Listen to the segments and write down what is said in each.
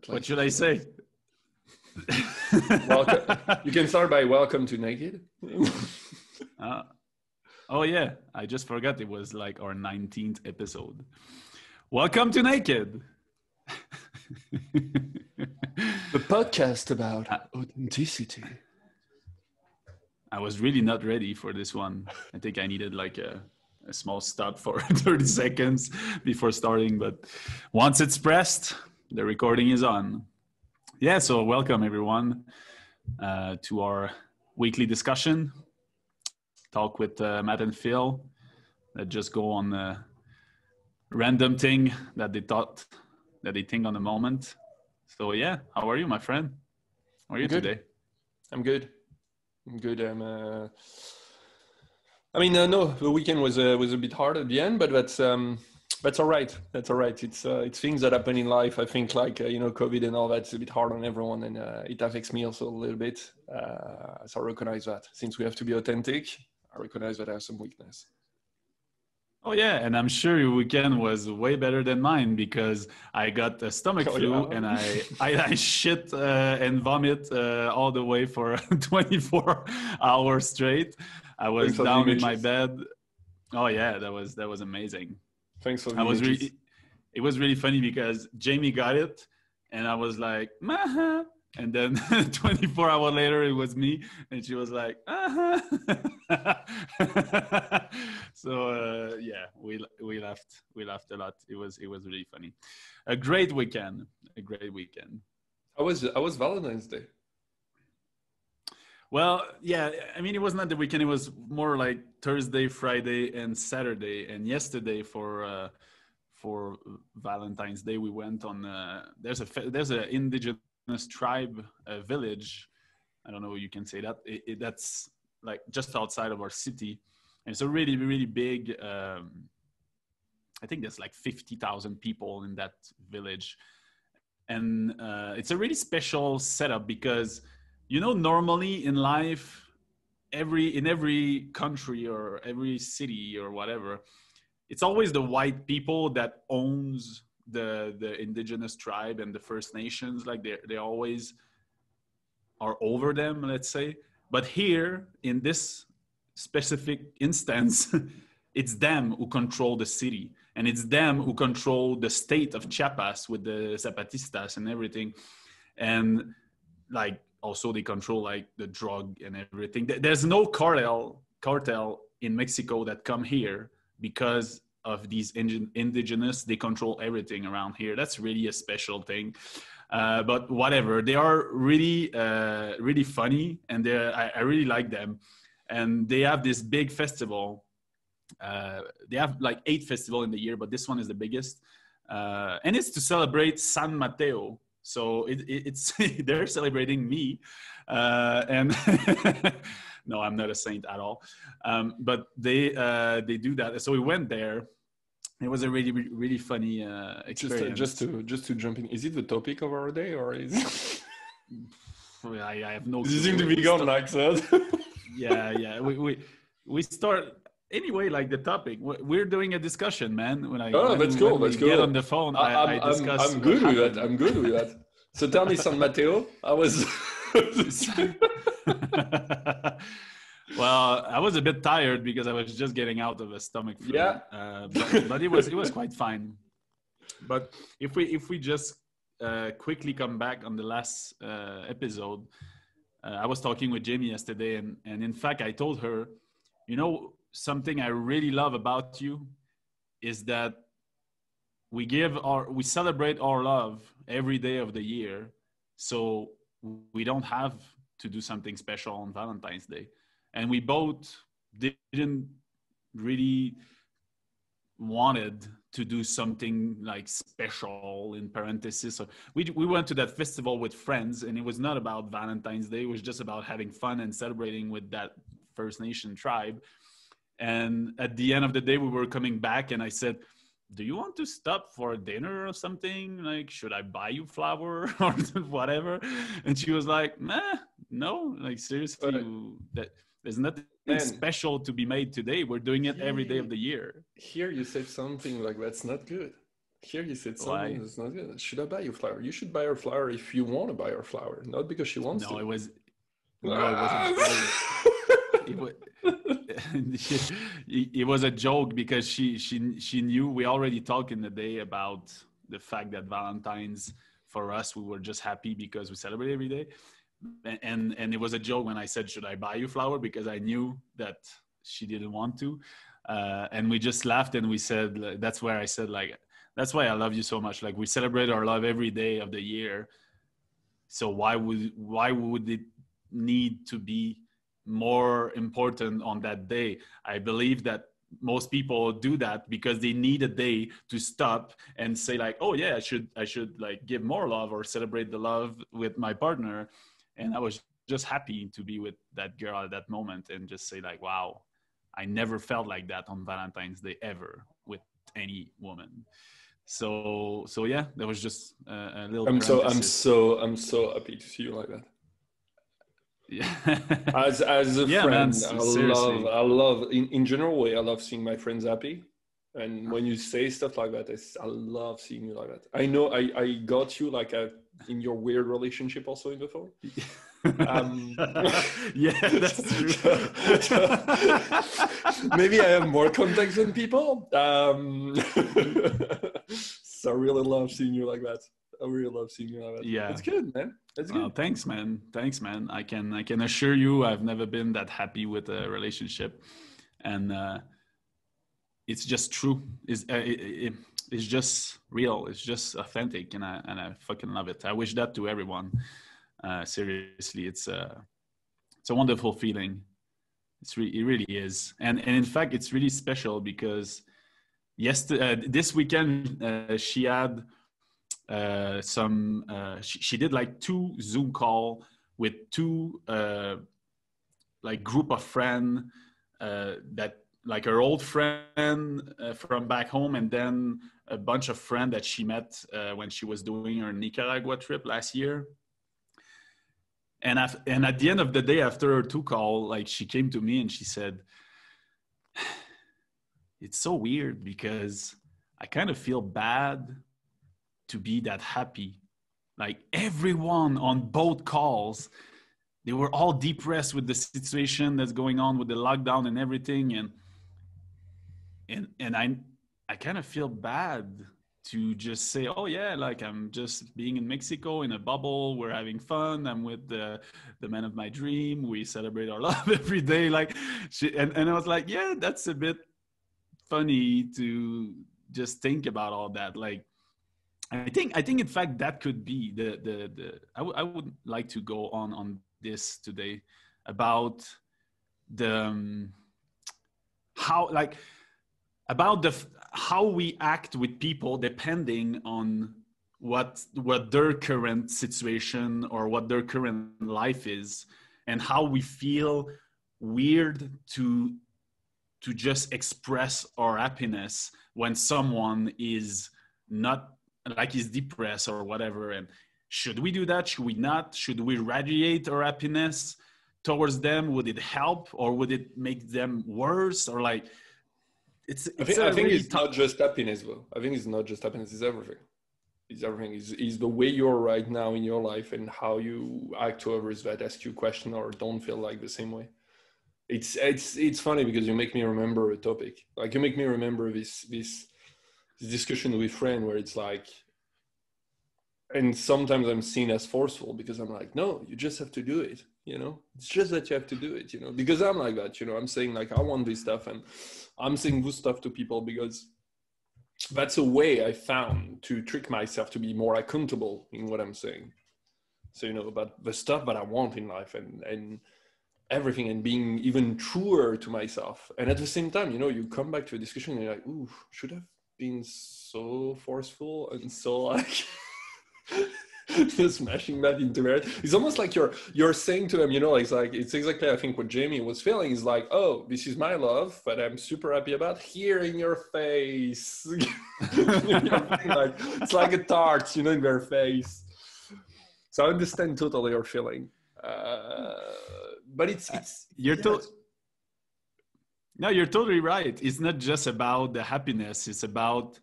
What should I say? Welcome. You can start by welcome to Naked. Oh yeah, I just forgot it was like our 19th episode. Welcome to Naked. The podcast about authenticity. I was really not ready for this one. I think I needed like a small stop for 30 seconds before starting, but once it's pressed, the recording is on. Yeah, so welcome everyone to our weekly discussion. Talk with Matt and Phil that just go on a random thing that they think on the moment. So yeah, how are you, my friend? How are you today? I'm good. No, the weekend was a bit hard at the end, but that's all right. That's all right. It's things that happen in life. I think COVID and all that's a bit hard on everyone, and it affects me also a little bit. So I recognize that. Since we have to be authentic, I recognize that I have some weakness. Oh yeah, and I'm sure your weekend was way better than mine because I got a stomach flu and I shit and vomit all the way for 24 hours straight. I was down in my bed. Oh yeah, that was amazing. Thanks for the images. It was really funny because Jamie got it and I was like, Maha. And then 24 hours later, it was me, and she was like, So yeah, we laughed a lot. It was really funny. A great weekend. How was Valentine's Day? Well, yeah, I mean, it was not the weekend. It was more like Thursday, Friday, and Saturday. And yesterday for Valentine's Day, we went on. There's a indigenous tribe village. I don't know if you can say that. That's like just outside of our city. And it's a really, really big. I think there's like 50,000 people in that village, and it's a really special setup because normally in life, in every country or every city or whatever, it's always the white people that owns the indigenous tribe and the First Nations. Like they always are over them, let's say. But here in this specific instance, it's them who control the city, and it's them who control the state of Chiapas with the Zapatistas and everything. And like also they control like the drug and everything. There's no cartel in Mexico that come here because of these indigenous. They control everything around here. That's really a special thing. But whatever, they are really really funny, and I really like them. And they have this big festival. They have like 8 festivals in the year, but this one is the biggest, and it's to celebrate San Mateo. So it's they're celebrating me, and no, I'm not a saint at all. But they do that. So we went there. It was a really, really funny experience. Just to jump in, is it the topic of our day, or is it? I have no clue. You seem to be gone like that. Yeah. We start anyway. Like the topic, we're doing a discussion, man. That's cool. Get on the phone. I discuss. I'm good with that. I'm good with that. So tell me, San Mateo. I was. Well, I was a bit tired because I was just getting out of a stomach flu. Yeah. But it was quite fine. But if we just quickly come back on the last episode, I was talking with Jamie yesterday, and in fact I told her, something I really love about you is that we celebrate our love every day of the year, so we don't have to do something special on Valentine's Day. And we both didn't really wanted to do something like special in parentheses. So we went to that festival with friends, and it was not about Valentine's Day. It was just about having fun and celebrating with that First Nation tribe. And at the end of the day, we were coming back, and I said, do you want to stop for dinner or something? Like, should I buy you flour or whatever? And she was like, no, like seriously, there's nothing special to be made today. We're doing it every day of the year. Here you said something like, that's not good. Here you said something Why? that's not good. Should I buy you a flower? You should buy her a flower if you want to buy her a flower, not because she wants No, to. it was no, it was a joke. It was it was a joke because she knew we already talked in the day about the fact that Valentine's for us we were just happy because we celebrate every day, and it was a joke when I said should I buy you flower because I knew that she didn't want to, and we just laughed and we said that's where I said like that's why I love you so much, like we celebrate our love every day of the year, so why would it need to be more important on that day? I believe that most people do that because they need a day to stop and say like, oh yeah, I should like give more love or celebrate the love with my partner. And I was just happy to be with that girl at that moment and just say like, wow, I never felt like that on Valentine's Day ever with any woman. So yeah, that was just a little parenthesis. I'm so happy to see you like that. Yeah. As a Yeah, man, friend, seriously. I love in general way, I love seeing my friends happy. And when you say stuff like that, I love seeing you like that. I know I got you like in your weird relationship also in the phone. Yeah, that's true. Maybe I have more contacts than people. So I really love seeing you like that. I really love seeing you like that. Yeah. It's good, man. That's good. Thanks, man. Thanks, man. I can assure you, I've never been that happy with a relationship, and it's just true. It's just real. It's just authentic, and I fucking love it. I wish that to everyone. Seriously, it's a wonderful feeling. It really is, and in fact, it's really special because this weekend she had she did like 2 Zoom call with 2 like group of friends that like her old friend from back home, and then a bunch of friends that she met when she was doing her Nicaragua trip last year. And at the end of the day, after her 2 call, like she came to me and she said, it's so weird because I kind of feel bad to be that happy. Like everyone on both calls, they were all depressed with the situation that's going on with the lockdown and everything. And I kind of feel bad to just say, oh yeah, like I'm just being in Mexico in a bubble. We're having fun. I'm with the man of my dream. We celebrate our love every day. Like and I was like, yeah, that's a bit funny to just think about all that. Like, I think in fact that could be I would like to go on this today about the how like about how we act with people depending on what their current situation or what their current life is, and how we feel weird to just express our happiness when someone is not like is depressed or whatever. And should we do that? Should we not? Should we radiate our happiness towards them? Would it help or would it make them worse? Or like it's I a think really it's not just happiness, though. I think it's not just happiness. It's everything. It's everything. Is the way you're right now in your life and how you act to others that ask you a question or don't feel like the same way. It's funny because you make me remember a topic. Like you make me remember this discussion with friend where it's like, and sometimes I'm seen as forceful because I'm like, no, you just have to do it. It's just that you have to do it. Because I'm like that. I'm saying like I want this stuff, and I'm saying this stuff to people because that's a way I found to trick myself to be more accountable in what I'm saying. So about the stuff that I want in life and everything, and being even truer to myself. And at the same time, you come back to a discussion and you're like, ooh, should have been so forceful and so like just smashing that into their head. It's almost like you're saying to them, it's exactly, I think what Jamie was feeling is like, oh, this is my love, but I'm super happy about here in your face. Like, it's like a tart, in their face. So I understand totally your feeling. But no, you're totally right. It's not just about the happiness. It's about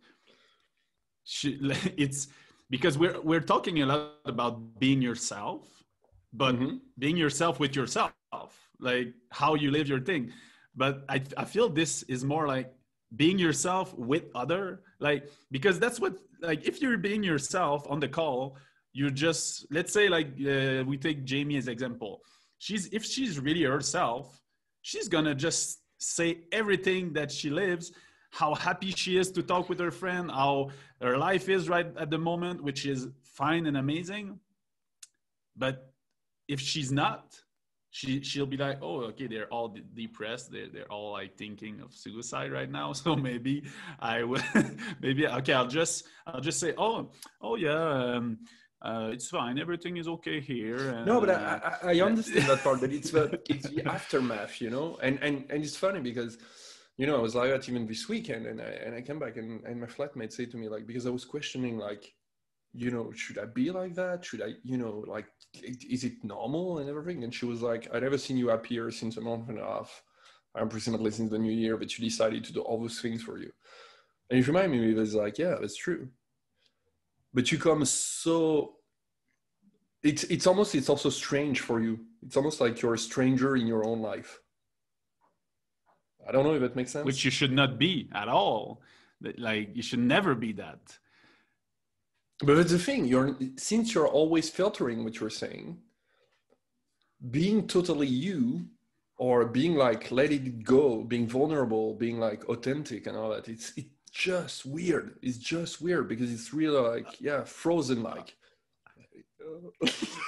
it's because we're talking a lot about being yourself, but being yourself with yourself, like how you live your thing. But I feel this is more like being yourself with other, like, because that's what, like, if you're being yourself on the call, you just, let's say, like, we take Jamie as example. If she's really herself, she's gonna just say everything that she lives, how happy she is to talk with her friend, how her life is right at the moment, which is fine and amazing. But if she's not, she'll be like, oh, okay, they're all depressed, they're all like thinking of suicide right now, so maybe I will maybe, okay, I'll just say, oh yeah, it's fine, everything is okay here. No, but I understand that part, that it's the aftermath, you know, and it's funny because, you know, I was like that even this weekend, and I came back and my flatmate said to me, like, because I was questioning, like, you know, should I be like that? Should I, you know, like, is it normal and everything? And she was like, I'd never seen you happier since a month and a half, approximately since the new year, but you decided to do all those things for you. And it reminded me, it was like, yeah, that's true. But you come so, it's also strange for you. It's almost like you're a stranger in your own life. I don't know if that makes sense. Which you should not be at all. Like, you should never be that. But that's the thing, since you're always filtering what you're saying, being totally you, or being like, let it go, being vulnerable, being like authentic and all that, it's just weird. It's just weird because it's really like, yeah, frozen like.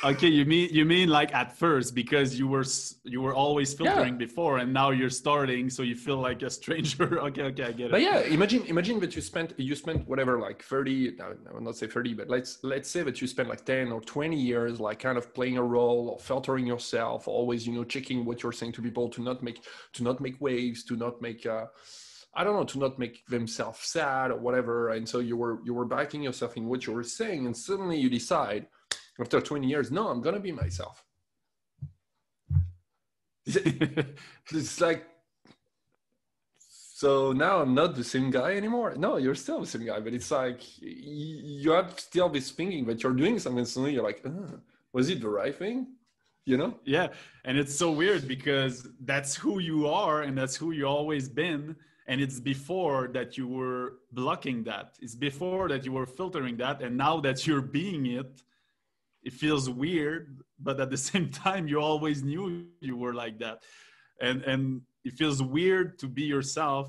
Okay, you mean like at first, because you were always filtering before, and now you're starting, so you feel like a stranger. Okay, I get it. But yeah, imagine that you spent whatever, like 30, I will not say 30, but let's say that you spent like 10 or 20 years like kind of playing a role or filtering yourself, always, you know, checking what you're saying to people, to not make waves, to not make I don't know, to not make themselves sad or whatever. And so you were backing yourself in what you were saying, and suddenly you decide after 20 years, no, I'm gonna be myself. It's like, so now I'm not the same guy anymore. No, you're still the same guy, but it's like you have still this thinking that you're doing something, and suddenly you're like, was it the right thing? You know? Yeah, and it's so weird because that's who you are, and that's who you always been. And it's before that you were blocking that. It's before that you were filtering that, and now that you're being it, it feels weird, but at the same time, you always knew you were like that. And it feels weird to be yourself,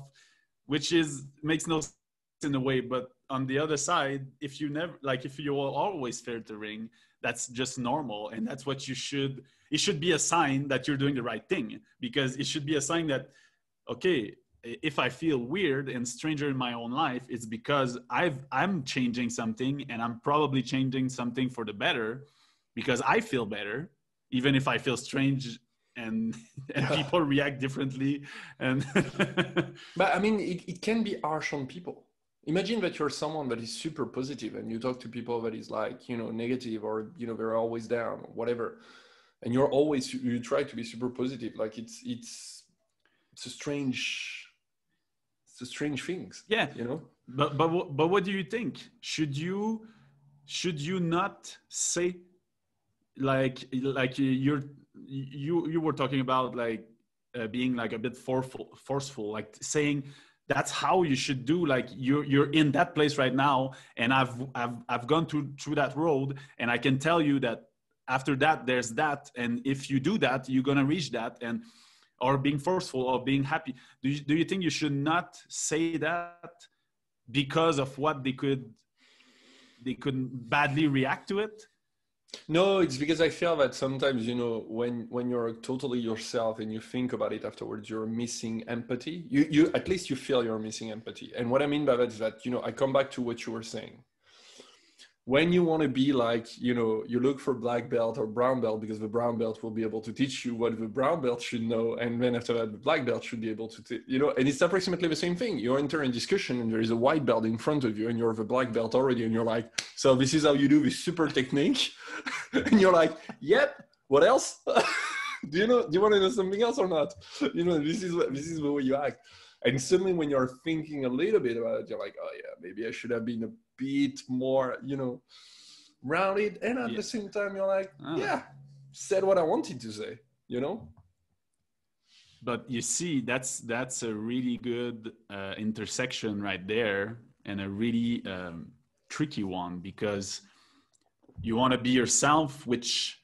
which makes no sense in a way. But on the other side, if you are always filtering, that's just normal. And that's what it should be a sign that you're doing the right thing, because it should be a sign that, okay, if I feel weird and stranger in my own life, it's because I'm changing something, and I'm probably changing something for the better, because I feel better, even if I feel strange and people react differently. And but I mean, it can be harsh on people. Imagine that you're someone that is super positive, and you talk to people that is like, you know, negative, or, you know, they're always down or whatever, and you try to be super positive. Like it's a strange thing. Yeah, you know. But what do you think? Should you not say, like you were talking about, like being like a bit forceful, like saying that's how you should do, like you're in that place right now, and I've gone through that road, and I can tell you that after that there's that, and if you do that, you're gonna reach that, and or being forceful or being happy. Do you think you should not say that because of what they could badly react to it? No, it's because I feel that sometimes, you know, when you're totally yourself and you think about it afterwards, you're missing empathy. You at least you feel you're missing empathy. And what I mean by that is that, you know, I come back to what you were saying. When you want to be like, you know, you look for black belt or brown belt, because the brown belt will be able to teach you what the brown belt should know. And then after that, the black belt should be able to, you know, and it's approximately the same thing. You enter in discussion and there is a white belt in front of you and you're the black belt already. And you're like, so this is how you do this super technique. And you're like, yep, what else? Do you want to know something else or not? You know, this is the way you act. And suddenly when you're thinking a little bit about it, you're like, oh yeah, maybe I should have been bit more, rounded. And at the same time, you're like, said what I wanted to say, But you see, that's a really good intersection right there, and a really tricky one, because you want to be yourself, which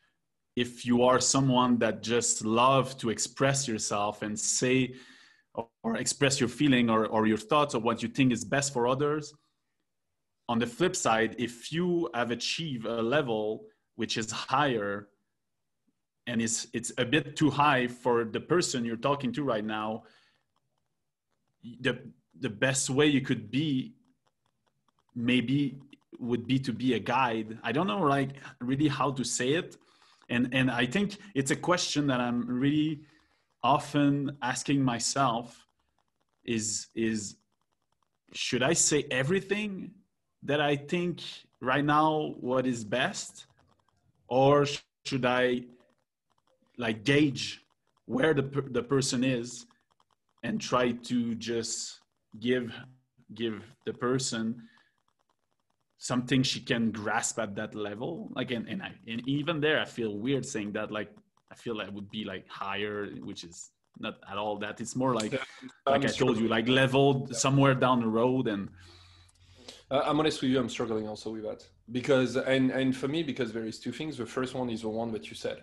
if you are someone that just love to express yourself and say or express your feeling or your thoughts or what you think is best for others. On the flip side, if you have achieved a level which is higher and it's a bit too high for the person you're talking to right now, the best way you could be maybe would be to be a guide. I don't know like really how to say it. And I think it's a question that I'm really often asking myself is should I say everything that I think right now what is best, or should I like gauge where the person is and try to just give the person something she can grasp at that level? Like, and even there, I feel weird saying that. Like, I feel like it would be like higher, which is not at all that. It's more like I told you, like leveled somewhere down the road. And I'm honest with you, I'm struggling also with that because, and for me, because there is two things. The first one is the one that you said,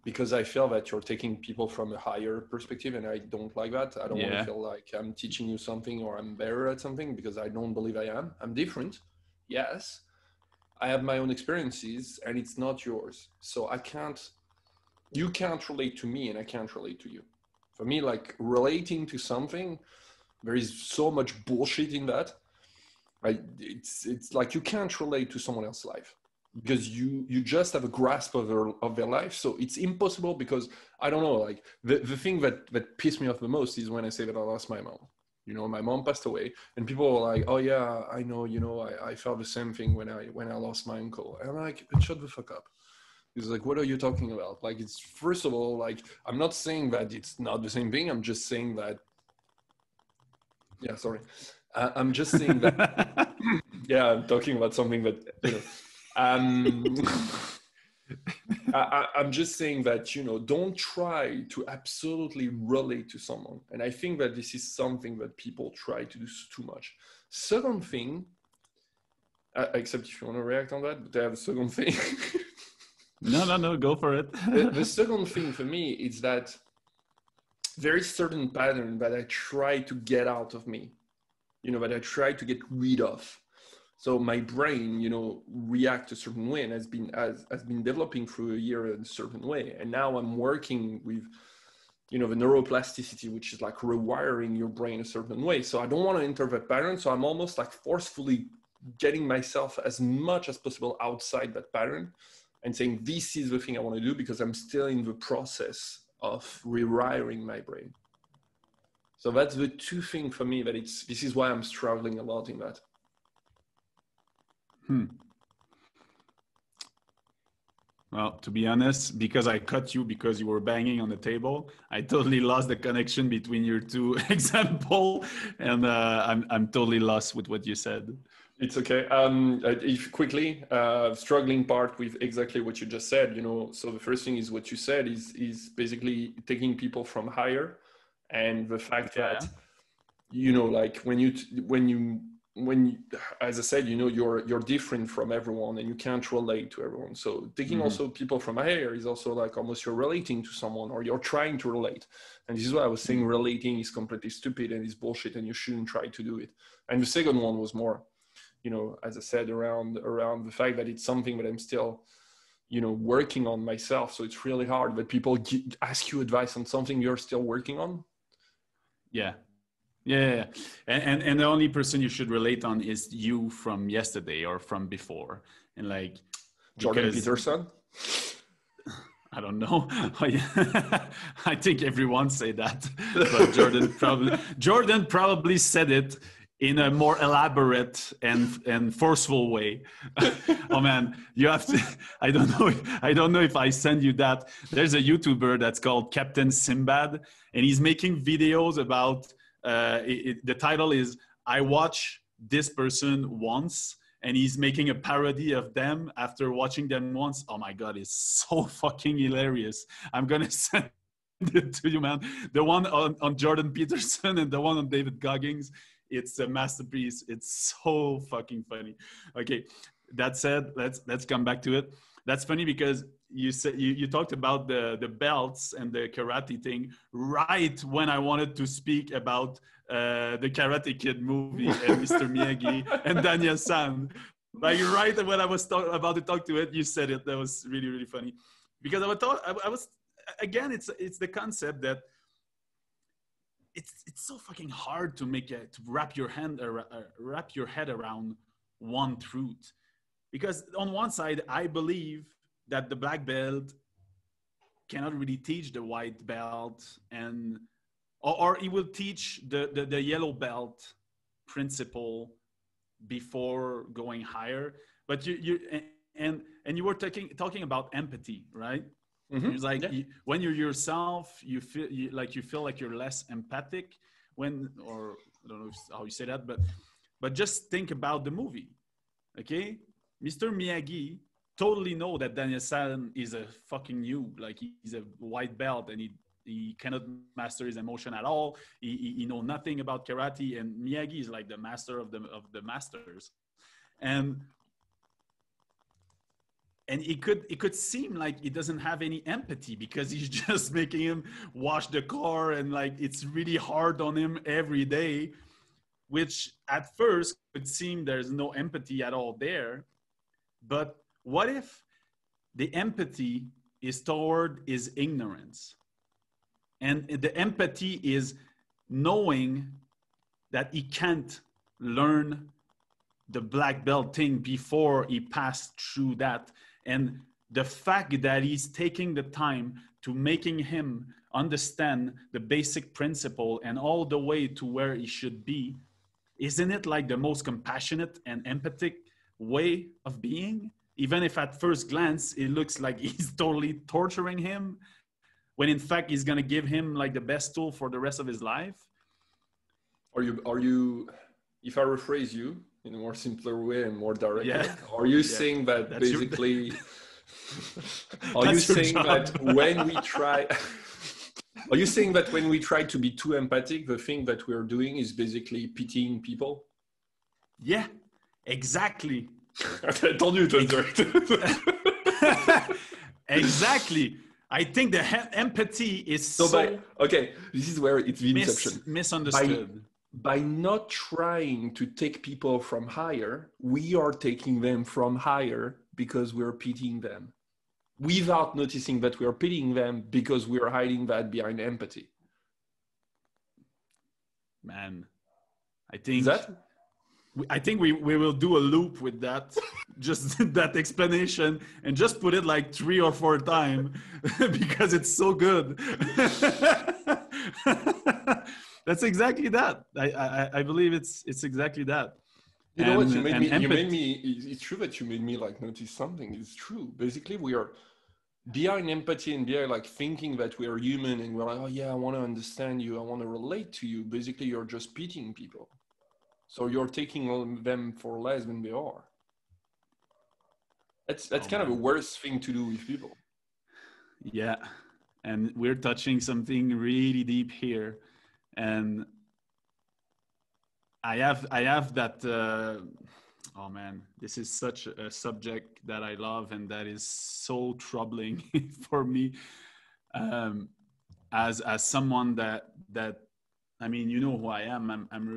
because I feel that you're taking people from a higher perspective, and I don't like that. I don't want to feel like I'm teaching you something or I'm better at something, because I don't believe I am. I'm different. Yes. I have my own experiences and it's not yours. So you can't relate to me and I can't relate to you. For me, like relating to something, there is so much bullshit in that. It's like you can't relate to someone else's life because you just have a grasp of their life. So it's impossible, because I don't know, like the thing that pissed me off the most is when I say that I lost my mom. My mom passed away and people were like, oh yeah, I know, I felt the same thing when I lost my uncle. And I'm like, shut the fuck up. He's like, what are you talking about? Like, it's first of all, like, I'm not saying that it's not the same thing. I'm just saying that, I'm just saying that, I'm talking about something that, I'm just saying that, don't try to absolutely relate to someone. And I think that this is something that people try to do too much. Second thing, except if you want to react on that, but I have a second thing. No, go for it. The second thing for me is that there is certain pattern that I try to get out of me, that I try to get rid of. So my brain, react a certain way and has been developing through a year in a certain way. And now I'm working with, the neuroplasticity, which is like rewiring your brain a certain way. So I don't want to enter that pattern. So I'm almost like forcefully getting myself as much as possible outside that pattern and saying, this is the thing I want to do, because I'm still in the process of rewiring my brain. So that's the two things for me this is why I'm struggling a lot in that. Well, to be honest, because I cut you because you were banging on the table, I totally lost the connection between your two example, and I'm totally lost with what you said. It's okay. If quickly, struggling part with exactly what you just said. So the first thing is what you said is basically taking people from higher, and the fact that like when you, as I said, you're different from everyone and you can't relate to everyone. So taking also people from higher is also like almost you're relating to someone, or you're trying to relate. And this is why I was saying relating is completely stupid and is bullshit and you shouldn't try to do it. And the second one was more, as I said, around the fact that it's something that I'm still, working on myself. So it's really hard that people ask you advice on something you're still working on. Yeah. And the only person you should relate on is you from yesterday or from before. And like Jordan Peterson. I don't know. I think everyone say that, but Jordan probably said it in a more elaborate and forceful way. Oh man, you have to. I don't know if I send you that. There's a YouTuber that's called Captain Sinbad, and he's making videos about. The title is "I watch this person once and he's making a parody of them after watching them once. Oh my God, it's so fucking hilarious. I'm going to send it to you, man. The one on Jordan Peterson and the one on David Goggins, it's a masterpiece. It's so fucking funny. Okay, that said, let's come back to it. That's funny because you said you talked about the belts and the karate thing right when I wanted to speak about the Karate Kid movie and Mr. Miyagi and Daniel San. Like right when I was about to talk to it, you said it. That was really, really funny. Because I was again, it's the concept that it's so fucking hard to wrap your head around one truth. Because on one side, I believe that the black belt cannot really teach the white belt, and or he will teach the yellow belt principle before going higher. But you and you were talking about empathy, right? Mm-hmm. It's like when you're yourself, you feel like you're less empathic when, or I don't know how you say that, but just think about the movie, okay? Mr. Miyagi totally know that Daniel San is a fucking noob, like he's a white belt and he cannot master his emotion at all. He know nothing about karate, and Miyagi is like the master of the masters, and it could seem like he doesn't have any empathy because he's just making him wash the car, and like it's really hard on him every day, which at first could seem there's no empathy at all there. But what if the empathy is toward his ignorance? And the empathy is knowing that he can't learn the black belt thing before he passed through that. And the fact that he's taking the time to making him understand the basic principle and all the way to where he should be, isn't it like the most compassionate and empathic way of being? Even if at first glance, it looks like he's totally torturing him, when in fact, he's going to give him like the best tool for the rest of his life. Are you, if I rephrase you in a more simpler way and more direct, are you saying that that's basically, are you saying that when we try, are you saying that when we try to be too empathic, the thing that we're doing is basically pitying people? Yeah, exactly. I told you it was direct. Exactly. I think the empathy is okay, this is where it's the inception. Misunderstood. By not trying to take people from higher, we are taking them from higher because we're pitying them, without noticing that we are pitying them because we are hiding that behind empathy. Man, I think we will do a loop with that, just that explanation, and just put it like 3 or 4 times because it's so good. That's exactly that. I believe it's exactly that. You know what? You made me. It's true that you made me like notice something. It's true. Basically, we are behind empathy and behind like thinking that we are human and we're like, oh yeah, I want to understand you, I want to relate to you. Basically, you're just pitying people. So you're taking them for less than they are. That's kind of a worse thing to do with people. Yeah, and we're touching something really deep here, and I have that. Oh man, this is such a subject that I love, and that is so troubling for me. As someone that I mean, you know who I am. I'm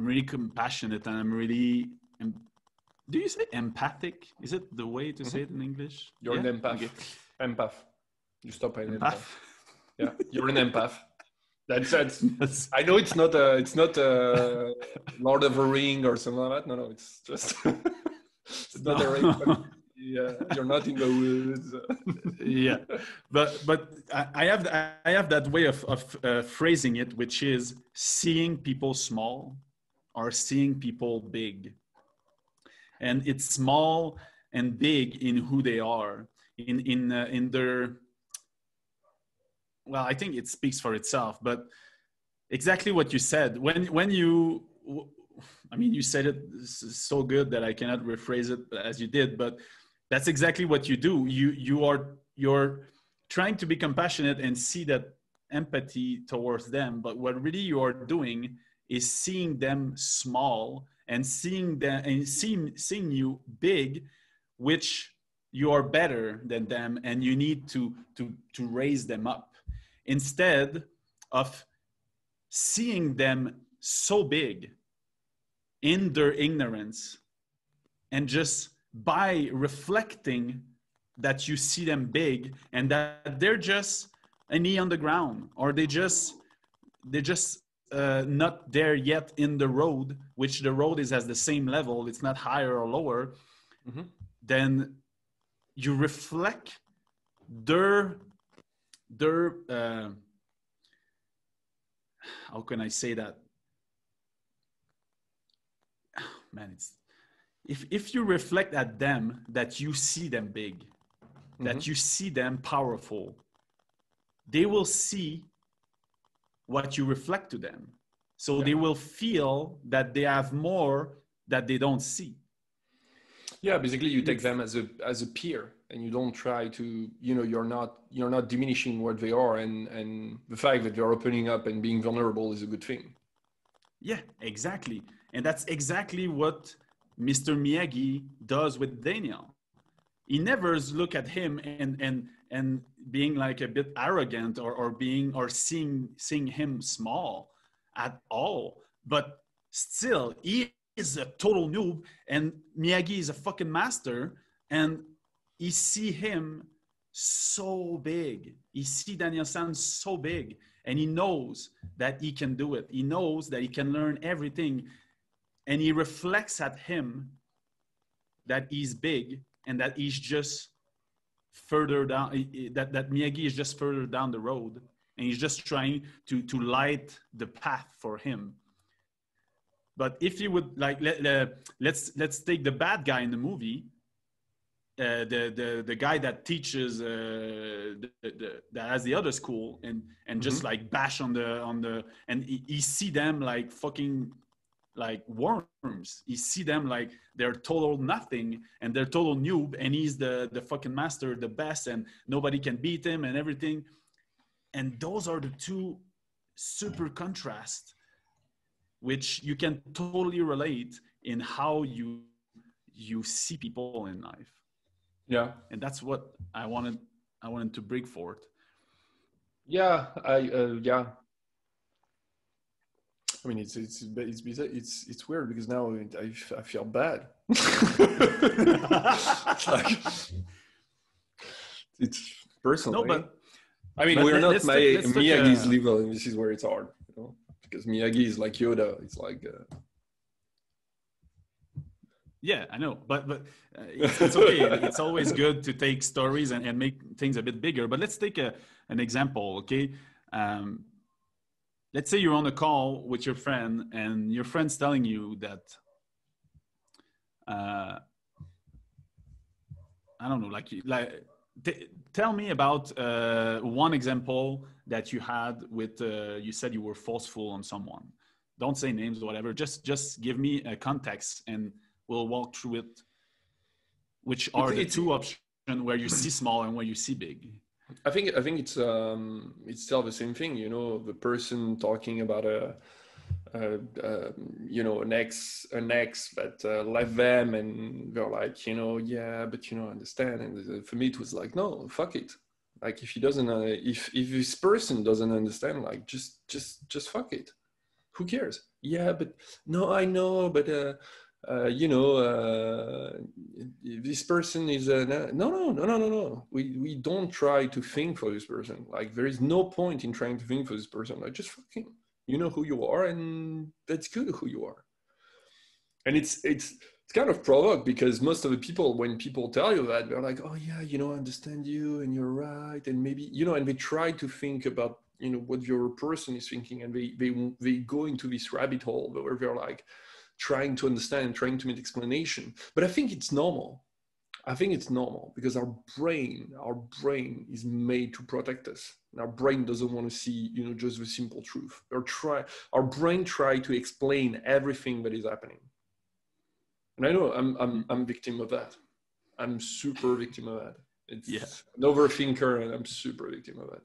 really compassionate, and I'm really. Do you say empathic? Is it the way to say it in English? You're an empath. Okay. Empath. You stop at empath. Yeah, you're an empath. That's. I know it's not a Lord of a Ring or something like that. No, it's just. It's not a ring. Yeah, you're not in the woods. Yeah, but I have that way of phrasing it, which is seeing people small or seeing people big. And it's small and big in who they are, in their. Well, I think it speaks for itself. But exactly what you said, when you I mean, you said it so good that I cannot rephrase it as you did, but that's exactly what you do. You're trying to be compassionate and see that empathy towards them, but what really you are doing is seeing them small and seeing them and seeing you big, which you are better than them, and you need to raise them up instead of seeing them so big in their ignorance, and just by reflecting that you see them big and that they're just a knee on the ground, or they're just not there yet in the road, which the road is at the same level, it's not higher or lower. Mm-hmm. Then you reflect their how can I say that? Man, it's if you reflect at them that you see them big, mm-hmm. that you see them powerful, they will see what you reflect to them. So yeah. They will feel that they have more that they don't see. Yeah, basically you take them as a peer, and you don't try to, you're not diminishing what they are, and the fact that you're opening up and being vulnerable is a good thing. Yeah, exactly. And that's exactly what Mr. Miyagi does with Daniel. He never look at him and being like a bit arrogant or seeing him small at all. But still, he is a total noob, and Miyagi is a fucking master, and he see him so big. He see Daniel-san so big, and he knows that he can do it. He knows that he can learn everything, and he reflects at him that he's big and that he's just further down, that Miyagi is just further down the road, and he's just trying to light the path for him. But if you would like, let's take the bad guy in the movie, the guy that teaches that has the other school, and mm-hmm. just like bash on the and he see them like fucking like worms. You see them like they're total nothing and they're total noob, and he's the fucking master, the best, and nobody can beat him and everything. And those are the two super contrasts, which you can totally relate in how you see people in life. Yeah. And that's what I wanted to bring forth. Yeah, yeah. I mean, it's weird because now I feel bad. It's personal. No, but I mean, we're not Miyagi's level, and this is where it's hard, because Miyagi is like Yoda. It's like. Yeah, I know, but it's okay. It's always good to take stories and make things a bit bigger. But let's take an example, okay? Let's say you're on a call with your friend, and your friend's telling you that, I don't know, tell me about one example that you had with, you said you were forceful on someone. Don't say names or whatever. Just give me a context, and we'll walk through it. Which are the two options where you see small and where you see big? I think it's still the same thing, the person talking about an ex that left them, and they're like, yeah, but understand. And for me, it was like, no, fuck it. Like, if he doesn't, if this person doesn't understand, like, just fuck it. Who cares? Yeah, but no, I know, but this person is no. We don't try to think for this person. Like, there is no point in trying to think for this person. Like, just fucking, you know who you are, and that's good who you are. And it's kind of provoked, because most of the people, when people tell you that, they're like, oh yeah, I understand you, and you're right, and maybe, and they try to think about what your person is thinking, and they go into this rabbit hole where they're like trying to understand, trying to make explanation. But I think it's normal. I think it's normal because our brain is made to protect us. Our brain doesn't want to see, just the simple truth. Our brain try to explain everything that is happening. And I know I'm victim of that. I'm super victim of that. It's an overthinker, and I'm super victim of that.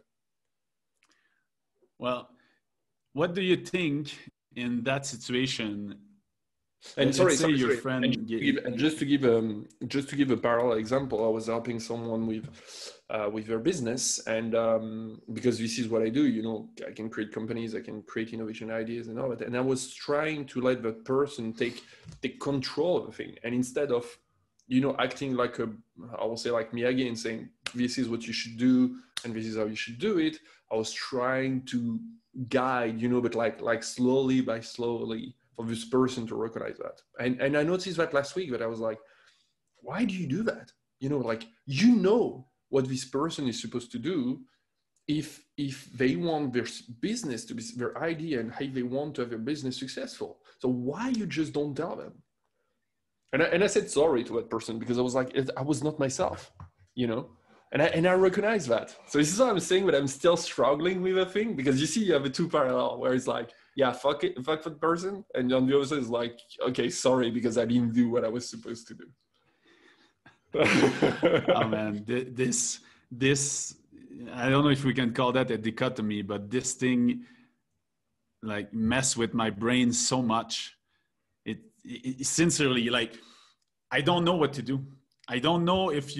Well, what do you think in that situation? And sorry, your sorry. friend. And just to give a parallel example, I was helping someone with their business, and because this is what I do, I can create companies, I can create innovation ideas and all that. And I was trying to let the person take control of the thing, and instead of acting like I will say like Miyagi and saying this is what you should do and this is how you should do it, I was trying to guide, but like slowly by slowly, for this person to recognize that. And I noticed that last week, that I was like, why do you do that? What this person is supposed to do if they want their business to be their idea and how they want to have their business successful. So why you just don't tell them? And I said sorry to that person because I was like, I was not myself, And I recognize that. So this is what I'm saying, but I'm still struggling with a thing, because you have a two parallel where it's like, yeah, fuck that person. And on the other side is like, okay, sorry, because I didn't do what I was supposed to do. Oh man, this, I don't know if we can call that a dichotomy, but this thing like mess with my brain so much. It sincerely, like, I don't know what to do. I don't know if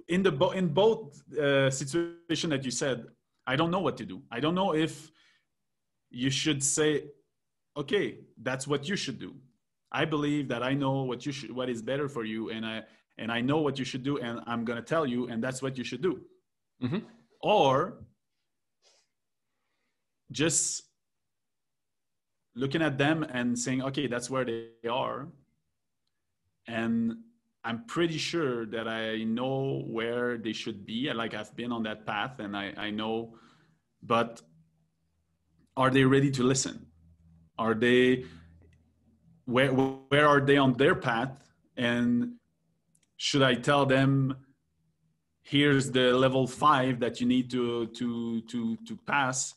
in both situation that you said, I don't know what to do. I don't know if you should say, okay, that's what you should do. I believe that I know what is better for you, and I know what you should do, and I'm gonna tell you, and that's what you should do. Mm-hmm. Or just looking at them and saying, okay, that's where they are, and I'm pretty sure that I know where they should be. Like, I've been on that path, and I know, but are they ready to listen? Are they, where are they on their path? And should I tell them, here's the level 5 that you need to pass?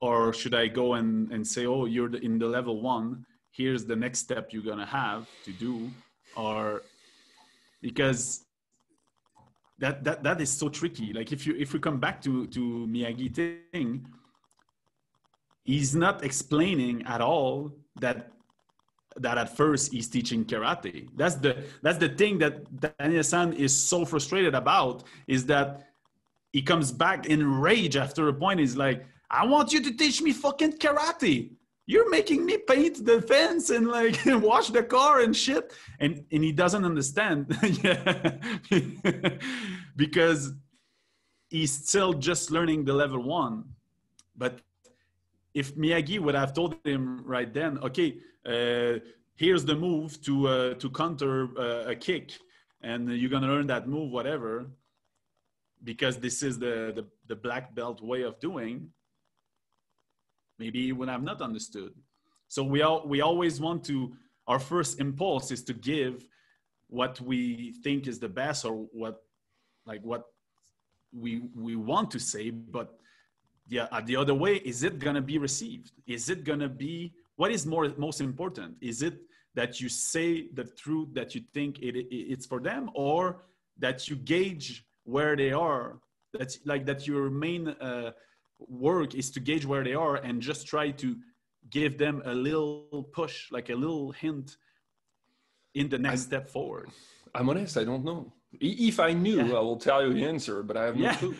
Or should I go and say, oh, you're in the level 1, here's the next step you're gonna have to do? Or, because that is so tricky. Like, if we come back to Miyagi thing, he's not explaining at all that at first he's teaching karate. That's the thing that Daniel-san is so frustrated about, is that he comes back in rage after a point. He's like, I want you to teach me fucking karate. You're making me paint the fence and like wash the car and shit. And he doesn't understand. Because he's still just learning the level 1. But if Miyagi would have told him right then, okay, here's the move to counter a kick, and you're gonna learn that move, whatever, because this is the black belt way of doing, maybe he would have not understood. So we always want to, our first impulse is to give what we think is the best, or what we want to say, but the other way, is it gonna be received? Is it gonna be, what is most important? Is it that you say the truth that you think it's for them, or that you gauge where they are? That's like, that your main work is to gauge where they are and just try to give them a little push, like a little hint in the next step forward. I'm honest, I don't know. If I knew, I will tell you the answer, but I have no clue.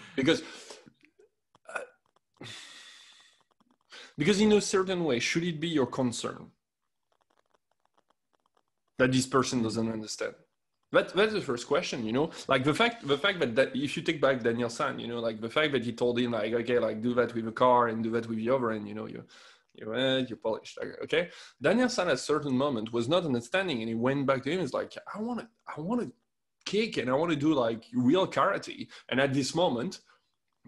Because in a certain way, should it be your concern that this person doesn't understand? That's the first question, like the fact that if you take back Daniel-san, like the fact that he told him, like, okay, like, do that with a car and do that with the other, and you're polished, okay. Daniel-san at a certain moment was not understanding, and he went back to him. It's like, I want to kick, and I want to do like real karate. And at this moment,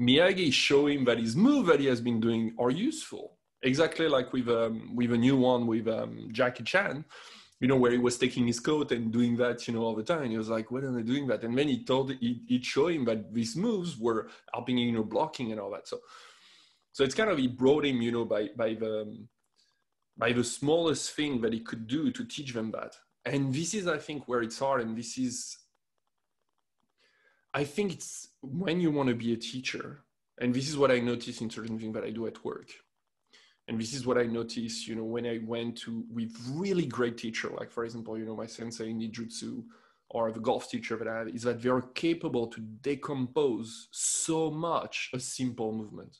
Miyagi show him that his move that he has been doing are useful. Exactly like with a new one with Jackie Chan. you know, where he was taking his coat and doing that, you know, all the time. He was like, "What am I doing that?" And then he'd show him that these moves were helping, you know, blocking and all that. So it's kind of, he brought him, you know, by the smallest thing that he could do to teach them that. And this is, I think, where it's hard. And this is, I think it's when you want to be a teacher, and this is what I notice in certain things that I do at work. And this is what I noticed, you know, when I went to with really great teacher, like for example, you know, my sensei in Nijutsu or the golf teacher that I have, is that they're capable to decompose so much a simple movement.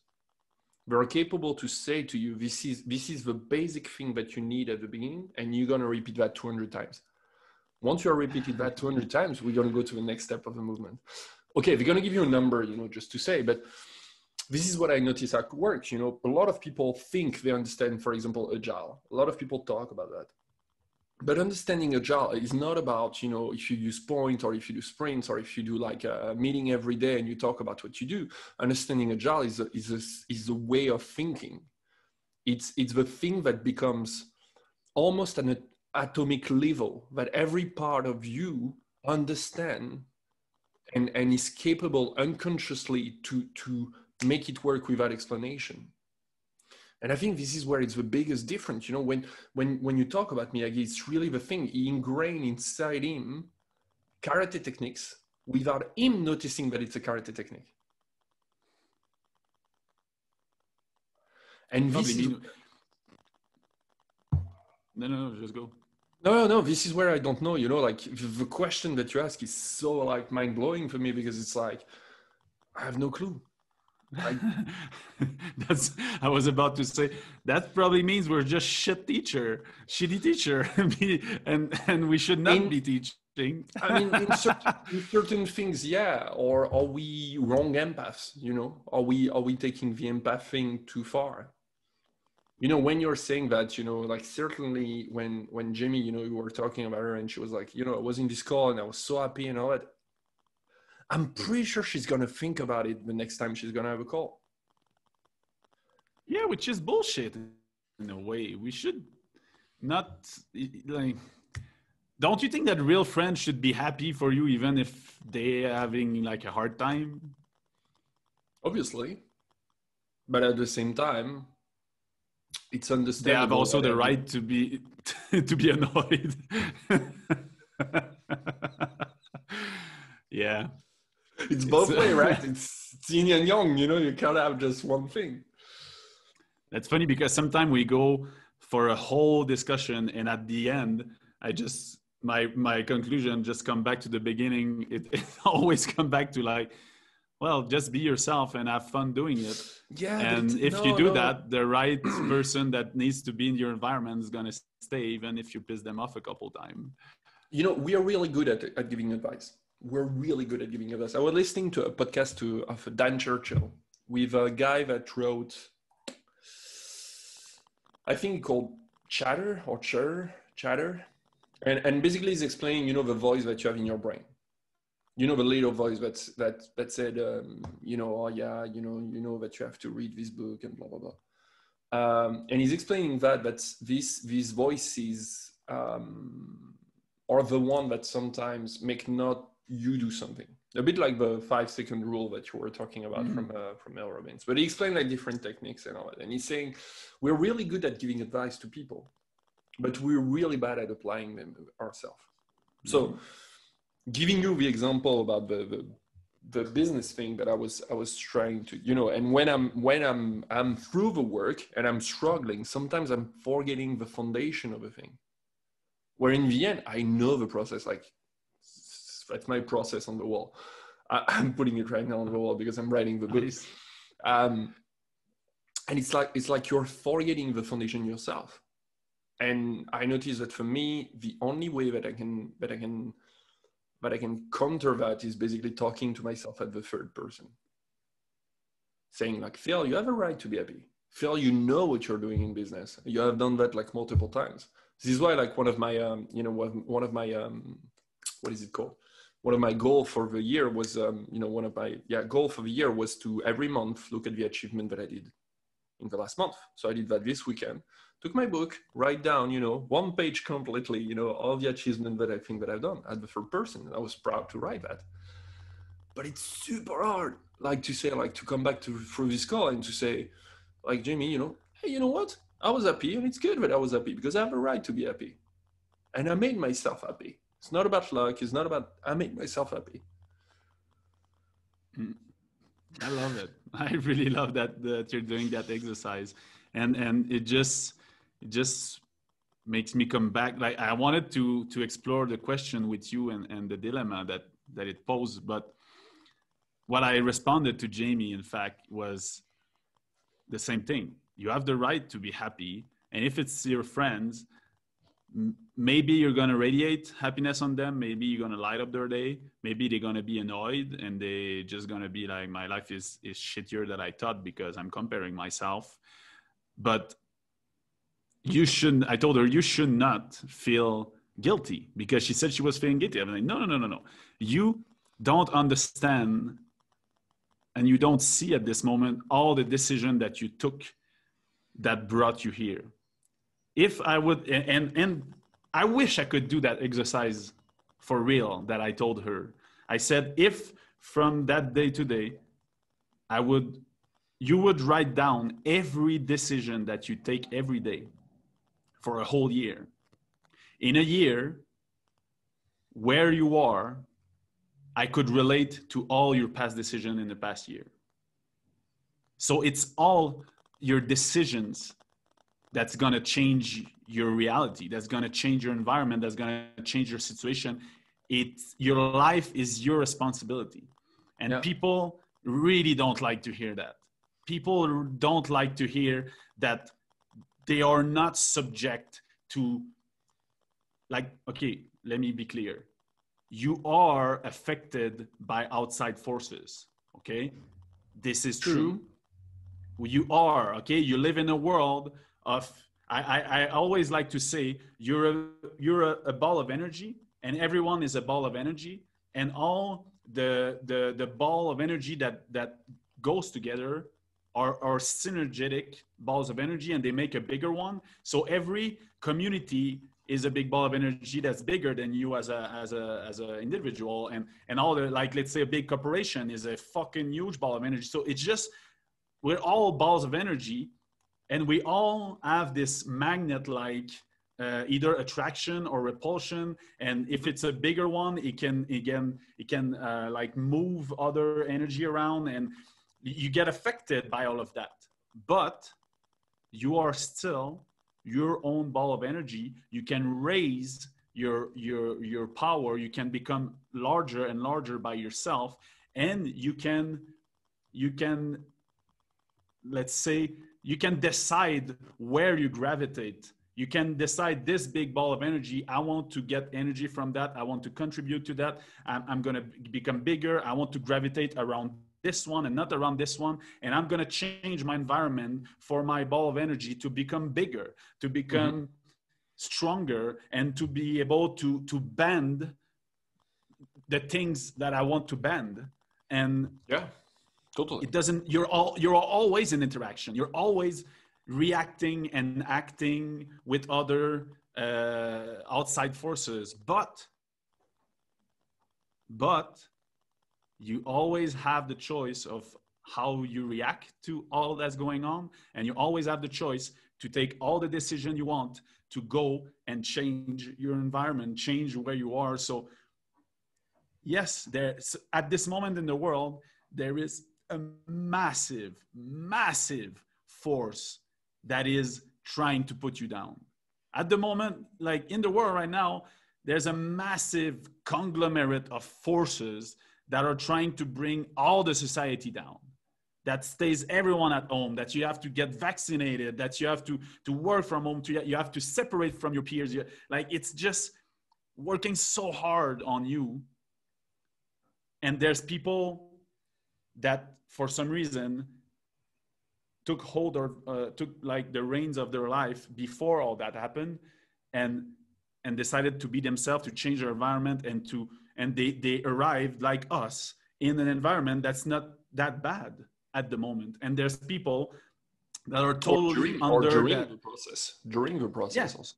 They're capable to say to you, this is the basic thing that you need at the beginning, and you're going to repeat that 200 times. Once you are repeated that 200 times, we're going to go to the next step of the movement. Okay, they're going to give you a number, you know, just to say, but this is what I notice at work. You know, a lot of people think they understand, for example, agile. A lot of people talk about that. But understanding agile is not about, you know, if you use point or if you do sprints or if you do like a meeting every day and you talk about what you do. Understanding agile is a way of thinking. It's the thing that becomes almost an atomic level that every part of you understand and is capable unconsciously to make it work without explanation. And I think this is where it's the biggest difference. You know, when you talk about Miyagi, it's really the thing. He ingrained inside him karate techniques without him noticing that it's a karate technique. And this is... No, just go. No, this is where I don't know, you know, like the question that you ask is so like mind-blowing for me, because it's like, I have no clue. I was about to say that probably means we're just shitty teacher, and we should not be teaching. I mean, in certain things, yeah. Or are we wrong empaths? You know, are we taking the empath thing too far? You know, when you're saying that, you know, like certainly when Jamie, you know, you were talking about her and she was like, you know, I was in this call and I was so happy and all that. I'm pretty sure she's going to think about it the next time she's going to have a call. Yeah, which is bullshit in a way. We should not, like, don't you think that real friends should be happy for you even if they're having like a hard time? Obviously. But at the same time, it's understandable. They have also the right to be annoyed. Yeah. It's both ways, right? It's yin and yang, you know, you can't have just one thing. That's funny because sometimes we go for a whole discussion and at the end, my conclusion just come back to the beginning. It always come back to like, well, just be yourself and have fun doing it. Yeah. And if you do that, the right person that needs to be in your environment is going to stay, even if you piss them off a couple times. You know, we are really good at giving advice. We're really good at giving advice. I was listening to a podcast of Dan Churchill with a guy that wrote, I think called Chatter. And basically he's explaining, you know, the voice that you have in your brain. You know, the little voice that said, you know, oh yeah, you know that you have to read this book and blah, blah, blah. And he's explaining that these voices are the one that sometimes make not you do something. A bit like the 5-second rule that you were talking about from Mel Robbins. But he explained like different techniques and all that. And he's saying, we're really good at giving advice to people, but we're really bad at applying them ourselves. So giving you the example about the business thing that I was trying to, you know, and when I'm through the work and I'm struggling, sometimes I'm forgetting the foundation of a thing. Where in the end, I know the process, like that's my process on the wall. I'm putting it right now on the wall because I'm writing the book. Nice. And it's like you're forgetting the foundation yourself. And I noticed that for me, the only way that I can counter that is basically talking to myself at the third person. Saying like, Phil, you have a right to be happy. Phil, you know what you're doing in business. You have done that like multiple times. This is why like one of my, what is it called? One of my goals for the year was, goal for the year was to every month look at the achievement that I did in the last month. So I did that this weekend. Took my book, write down, one page completely, all the achievement that I think that I've done at the third person. And I was proud to write that. But it's super hard, like to say, like to come back through this call and to say, like, Jamie, hey, you know what? I was happy, and it's good that I was happy because I have a right to be happy. And I made myself happy. It's not about luck. It's not about, I made myself happy. I love it. I really love that you're doing that exercise. And it just makes me come back. Like I wanted to explore the question with you and the dilemma that it posed. But what I responded to Jamie, in fact, was the same thing. You have the right to be happy. And if it's your friends, maybe you're going to radiate happiness on them. Maybe you're going to light up their day. Maybe they're going to be annoyed and they just going to be like, my life is shittier than I thought because I'm comparing myself. But you shouldn't, I told her, you should not feel guilty because she said she was feeling guilty. I'm like, no. You don't understand and you don't see at this moment all the decision that you took that brought you here. If I would, and I wish I could do that exercise for real that I told her. I said, if from that day to day, you would write down every decision that you take every day for a whole year. In a year, where you are, I could relate to all your past decisions in the past year. So it's all your decisions that's going to change your reality, that's going to change your environment, that's going to change your situation. Your life is your responsibility. And people really don't like to hear that. People don't like to hear that they are not subject to, like, okay, let me be clear. You are affected by outside forces, okay? This is true. You are, okay? You live in a world of, I always like to say, you're a ball of energy, and everyone is a ball of energy, and all the ball of energy that goes together are synergetic balls of energy, and they make a bigger one. So every community is a big ball of energy that's bigger than you as a individual, and all the, like, let's say a big corporation is a fucking huge ball of energy. So it's just, we're all balls of energy, and we all have this magnet, like either attraction or repulsion. And if it's a bigger one, it can like move other energy around, and you get affected by all of that. But you are still your own ball of energy. You can raise your power. You can become larger and larger by yourself, and you can let's say you can decide where you gravitate. You can decide, this big ball of energy, I want to get energy from that. I want to contribute to that. I'm going to become bigger. I want to gravitate around this one and not around this one. And I'm going to change my environment for my ball of energy to become bigger, to become stronger, and to be able to bend the things that I want to bend. And totally. it doesn't, you're always in interaction. You're always reacting and acting with other outside forces. But you always have the choice of how you react to all that's going on. And you always have the choice to take all the decision you want to go and change your environment, change where you are. So yes, at this moment in the world, there is a massive force that is trying to put you down. At the moment, like in the world right now, there's a massive conglomerate of forces that are trying to bring all the society down, that stays everyone at home, that you have to get vaccinated, that you have to work from home, you have to separate from your peers. Like, it's just working so hard on you. And there's people that for some reason took hold or took like the reins of their life before all that happened, and decided to be themselves, to change their environment, and they arrived like us in an environment that's not that bad at the moment. And there's people that are totally under that. During the process also.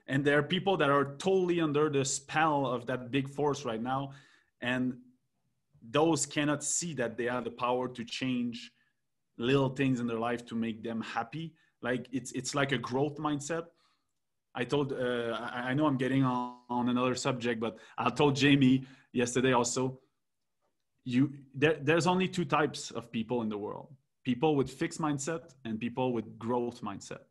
And there are people that are totally under the spell of that big force right now, and those cannot see that they have the power to change little things in their life to make them happy. Like it's like a growth mindset. I told I know I'm getting on another subject, but I told Jamie yesterday also, there's only two types of people in the world: people with fixed mindset and people with growth mindset.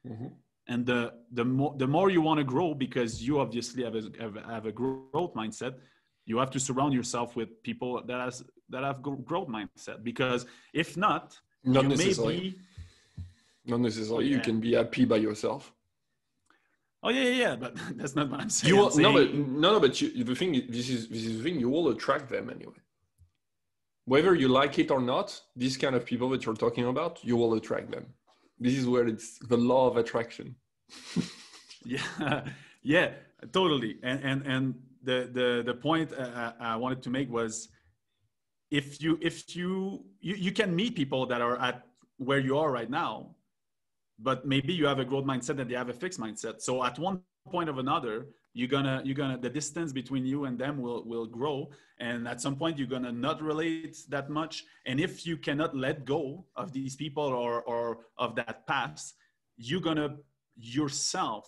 Mm-hmm. And the more you want to grow, because you obviously have a growth mindset, you have to surround yourself with people that have growth mindset. Because if not, not necessarily. You can be happy by yourself. Oh yeah, but that's not what I'm saying. The thing is, this is the thing, you will attract them anyway. Whether you like it or not, these kind of people that you're talking about, you will attract them. This is where it's the law of attraction. Yeah, totally. And the point I wanted to make was, if you can meet people that are at where you are right now, but maybe you have a growth mindset and they have a fixed mindset. So at one point or another, you're gonna the distance between you and them will grow, and at some point you're gonna not relate that much. And if you cannot let go of these people or of that past, you're gonna yourself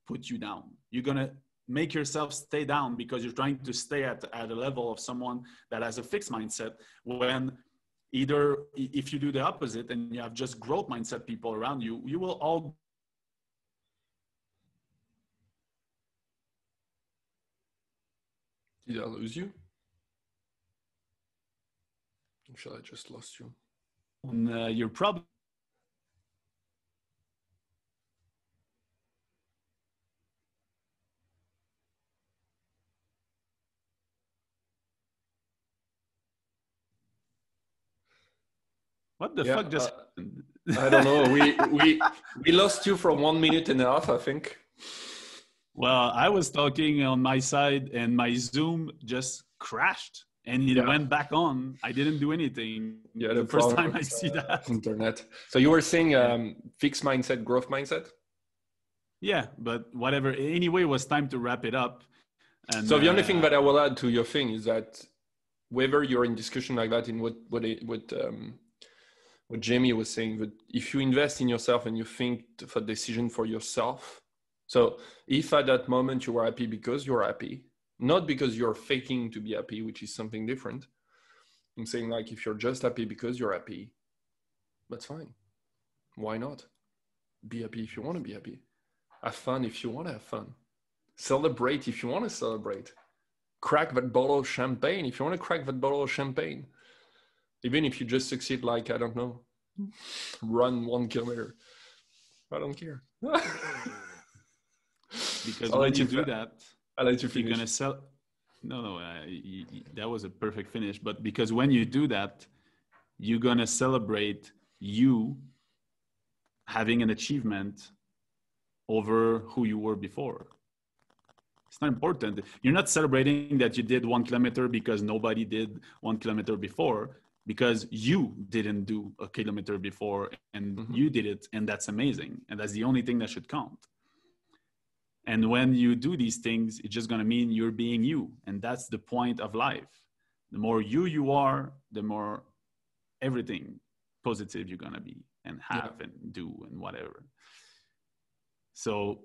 put you down. You're gonna make yourself stay down because you're trying to stay at a level of someone that has a fixed mindset, when either if you do the opposite and you have just growth mindset people around you, you will all. Did I lose you? Or shall I just lost you? You're probably. What the fuck just happened? I don't know. We lost you for 1 minute and a half, I think. Well, I was talking on my side and my Zoom just crashed and it went back on. I didn't do anything. Yeah, the first time I see that. Internet. So you were saying fixed mindset, growth mindset? Yeah, but whatever. Anyway, it was time to wrap it up. And so the only thing that I will add to your thing is that whether you're in discussion like that, in what Jamie was saying, that if you invest in yourself and you think of a decision for yourself, so if at that moment you are happy because you're happy, not because you're faking to be happy, which is something different. I'm saying, like, if you're just happy because you're happy, that's fine. Why not? Be happy if you want to be happy. Have fun if you want to have fun. Celebrate if you want to celebrate. Crack that bottle of champagne if you want to crack that bottle of champagne. Even if you just succeed, like, I don't know, run 1 kilometer. I don't care. Because when you do that, I'll let you finish. You're going to sell. No, that was a perfect finish. But because when you do that, you're going to celebrate you having an achievement over who you were before. It's not important. You're not celebrating that you did 1 kilometer because nobody did 1 kilometer before, because you didn't do a kilometer before and you did it. And that's amazing. And that's the only thing that should count. And when you do these things, it's just going to mean you're being you. And that's the point of life. The more you are, the more everything positive you're going to be and have and do and whatever. So,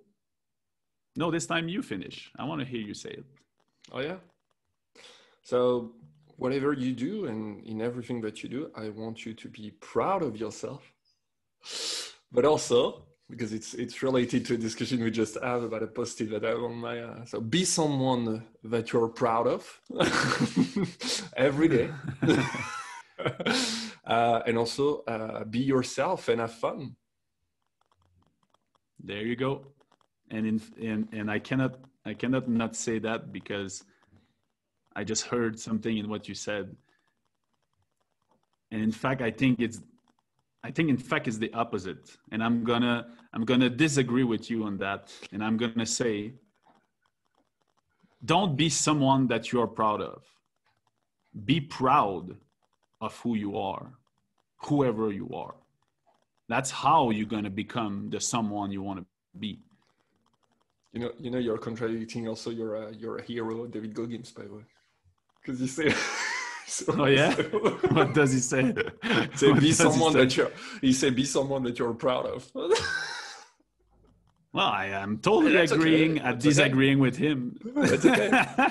no, this time you finish. I want to hear you say it. Oh, yeah. So whatever you do and in everything that you do, I want you to be proud of yourself. But also, because it's related to a discussion we just had about a post-it that I have on my... so be someone that you're proud of every day. And also be yourself and have fun. There you go. And I cannot not say that, because I just heard something in what you said. And in fact, I think it's the opposite. And I'm gonna disagree with you on that. And I'm gonna say, don't be someone that you're proud of. Be proud of who you are, whoever you are. that's how you're going to become the someone you want to be. You're contradicting also your hero, David Goggins, by the way, because you say. Oh yeah, what does he say? Say be someone that be someone that you're proud of. Well, I am totally That's agreeing okay. That's disagreeing with him. That's okay.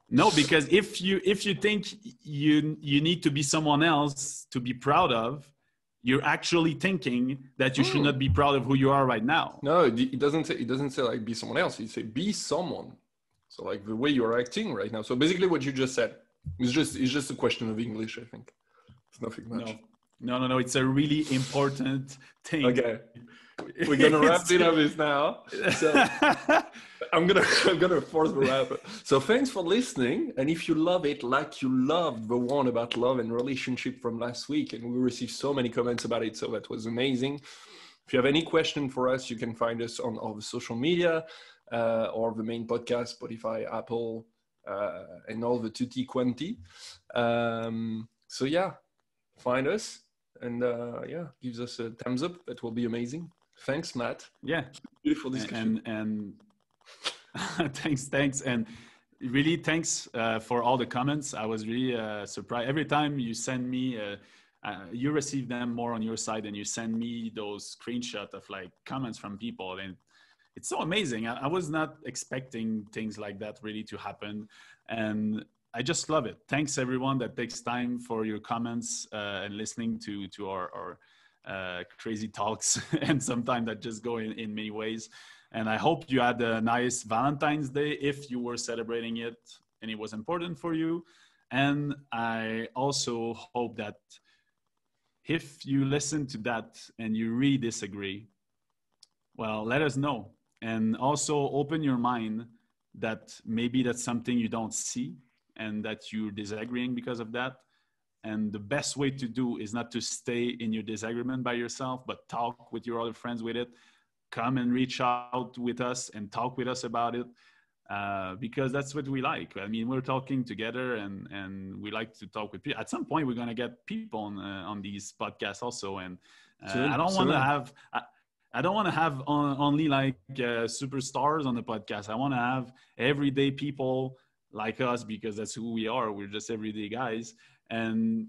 No, because if you think you need to be someone else to be proud of, you're actually thinking that you should not be proud of who you are right now. No, it doesn't say like be someone else. It say be someone. So like the way you're acting right now. So basically what you just said is just a question of English, I think. It's nothing much. No. It's a really important thing. Okay. We're gonna wrap it up this now. So I'm gonna force the wrap. So thanks for listening. And if you love it like you loved the one about love and relationship from last week, and we received so many comments about it, so that was amazing. If you have any question for us, you can find us on all the social media or the main podcast, Spotify, Apple, and all the tutti quanti. So yeah, find us and gives us a thumbs up. That will be amazing. Thanks, Matt. Yeah. Beautiful discussion. And thanks. And really thanks for all the comments. I was really surprised. Every time you send me, you receive them more on your side and you send me those screenshots of like comments from people. And it's so amazing. I was not expecting things like that really to happen. And I just love it. Thanks everyone that takes time for your comments and listening to our crazy talks and sometimes that just go in many ways. And I hope you had a nice Valentine's Day if you were celebrating it and it was important for you. And I also hope that if you listen to that and you really disagree, well, let us know. And also open your mind that maybe that's something you don't see and that you're disagreeing because of that. And the best way to do is not to stay in your disagreement by yourself, but talk with your other friends with it. Come and reach out with us and talk with us about it because that's what we like. I mean, we're talking together and we like to talk with people. At some point, we're going to get people on these podcasts also. And I don't want to have... I don't want to have only like superstars on the podcast. I want to have everyday people like us because that's who we are. We're just everyday guys and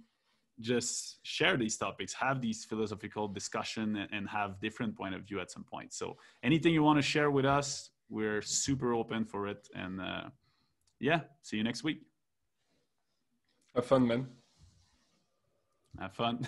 just share these topics, have these philosophical discussion and have different point of view at some point. So anything you want to share with us, we're super open for it. And see you next week. Have fun, man. Have fun.